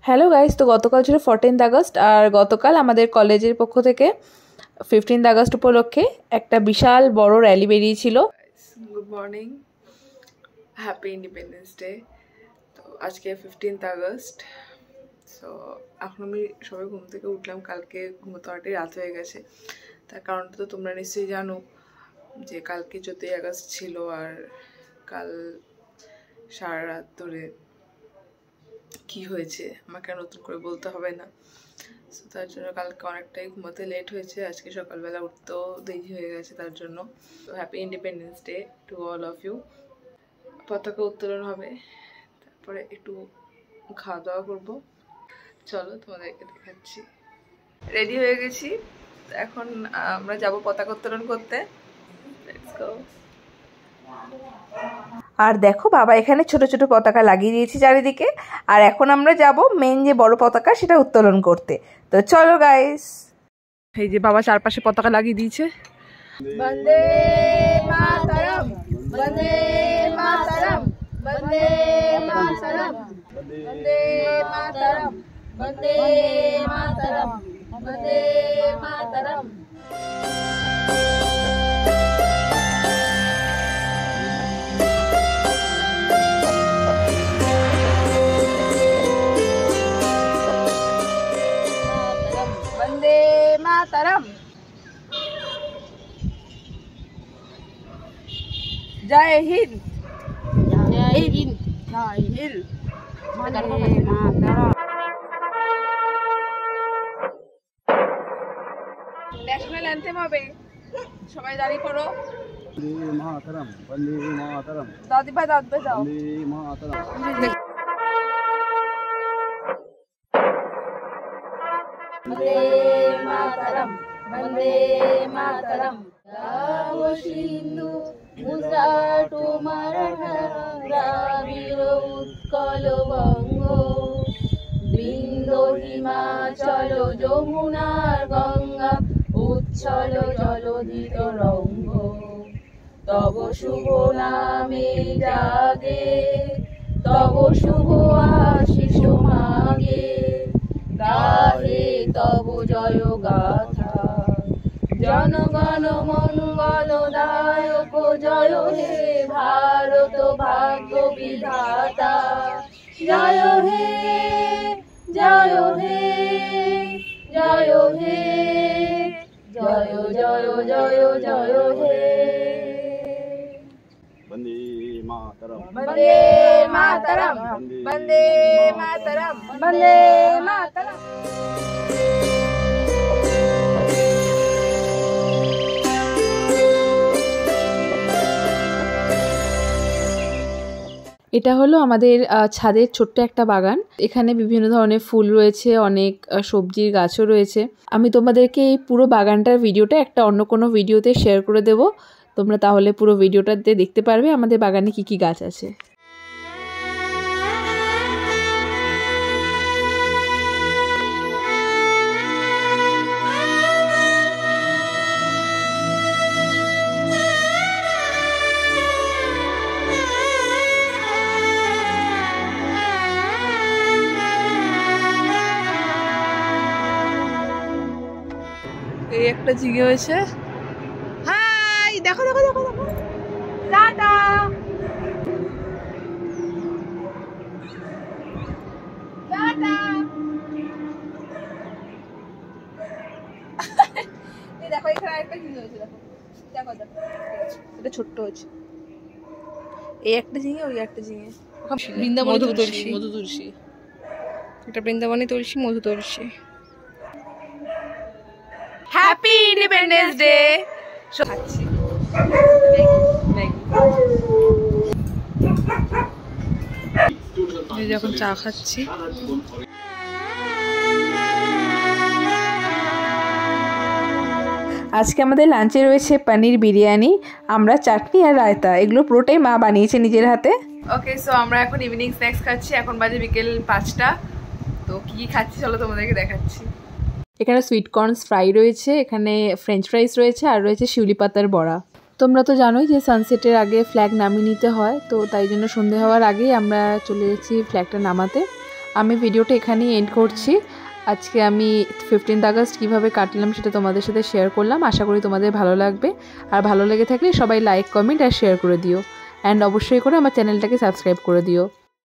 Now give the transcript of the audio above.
Hello guys, তো গতকাল ছিল 14th আগস্ট আর গতকাল আমাদের কলেজের পক্ষ থেকে 15th আগস্ট উপলক্ষে একটা বিশাল বড় র্যালি বেরিয়েছিল। Good morning, happy independence day. তো আজকে 15th আগস্ট। সো এখন আমি সবাই ঘুম থেকে উঠলাম, কালকে ঘুমোতে অনেকটাই রাত হয়ে গেছে। তার কারণটা তো তোমরা নিশ্চয়ই জানো যে কালকে 14ই আগস্ট ছিল আর কাল সারা রাত ধরে কি হয়েছে আমাকে নতুন করে বলতে হবে না। সো তার জন্য কালকে অনেকটাই ঘুমোতে লেট হয়েছে, আজকে সকালবেলা উঠতেও দেরি হয়ে গেছে তার জন্য। তো happy independence day to all of you. পতাকা উত্তোলন হবে, তারপরে একটু খাওয়া দাওয়া করবো। চলো তোমাদেরকে দেখাচ্ছি। রেডি হয়ে গেছি, এখন আমরা যাব পতাকা উত্তোলন করতে। Let's go. আর দেখো বাবা এখানে ছোট ছোট পতাকা লাগিয়ে দিয়েছি চারিদিকে, আর এখন আমরা যাব মেন যে বড় পতাকা সেটা উত্তোলন করতে। তো চলো গাইস। এই যে বাবা চারপাশে পতাকা লাগিয়ে দিয়েছে। বন্দে মাতরম, বন্দে মাতরম, বন্দে মাতরম, বন্দে মাতরম, বন্দে মাতরম, বন্দে মাতরম। वंदे मातरम। जय हिंद, जय हिंद, जय हिंद। ন্যাশনাল অ্যানথেম হবে, সবাই দাঁড়িয়ে পড়ো। वंदे मातरम, वंदे मातरम, দাদি ভাই দাদি ভাই যাও। वंदे मातरम। वंदे मातरम, वंदे मातरम। जाव सिंधु गुजराट माराठा द्राविड़ उत्कल बंग बिंदु हिमाचल যমুনার গঙ্গা উচ্ছল জলধিত রঙ্গ তব শুভ নামে জাগে তব শুভ আশিস মাগে গাহে তব জয় গাথা জনগণ মঙ্গল দায়ক জয় হে ভারত ভাগ্য বিধাতা জয় হে জয় হে জয় হে জয় জয় জয় জয় হে। वंदे मातरम, वंदे मातरम, वंदे मातरम, वंदे मातरम। এটা হলো আমাদের ছাদের ছোট্ট একটা বাগান। এখানে বিভিন্ন ধরনের ফুল রয়েছে, অনেক সবজির গাছও রয়েছে। আমি তোমাদেরকে এই পুরো বাগানটার ভিডিওটা একটা অন্য কোনো ভিডিওতে শেয়ার করে দেব, তোমরা তাহলে পুরো ভিডিওটাতে দেখতে পারবে আমাদের বাগানে কি কি গাছ আছে। এই একটা ঝিঙে হয়েছে। হাই, দেখো দেখো দেখো দেখো। টাটা। টাটা। এই দেখো এখানে আরেকটা ঝিঙে হয়েছে, দেখো দেখো দেখো, এটা ছোট্ট হয়েছে। এই একটা ঝিঙে, ওই একটা ঝিঙে। বৃন্দাবনী তুলসী, মধু তুলসী। এটা বৃন্দাবনী তুলসী, মধু তুলসী। Happy independence day. খাচ্ছি যখন চা খাচ্ছি। আজকে আমাদের লাঞ্চে রয়েছে পনির বিরিয়ানি, আমরা চাটনি আর রায়তা, এগুলো পুরোটাই মা বানিয়েছে নিজের হাতে। ওকে, সো আমরা এখন ইভিনিং স্ন্যাক্স খাচ্ছি। এখন বাজে বিকেল 5টা। তো কি খাচ্ছি চলো তোমাদেরকে দেখাচ্ছি। এখানে সুইট কর্নস ফ্রাই রয়েছে, এখানে ফ্রেঞ্চ ফ্রাইস রয়েছে, আর রয়েছে শিউলি পাতার বড়া। তোমরা তো জানোই যে সানসেটের আগে ফ্ল্যাগ নামিয়ে নিতে হয়, তো তাই জন্য সন্ধে হওয়ার আগেই আমরা চলে এসেছি ফ্ল্যাগটা নামাতে। আমি ভিডিওটা এখানেই এন্ড করছি। আজকে আমি 15th আগস্ট কীভাবে কাটলাম সেটা তোমাদের সাথে শেয়ার করলাম। আশা করি তোমাদের ভালো লাগবে, আর ভালো লেগে থাকলে সবাই লাইক, কমেন্ট আর শেয়ার করে দিও। অ্যান্ড অবশ্যই করে আমার চ্যানেলটাকে সাবস্ক্রাইব করে দিও।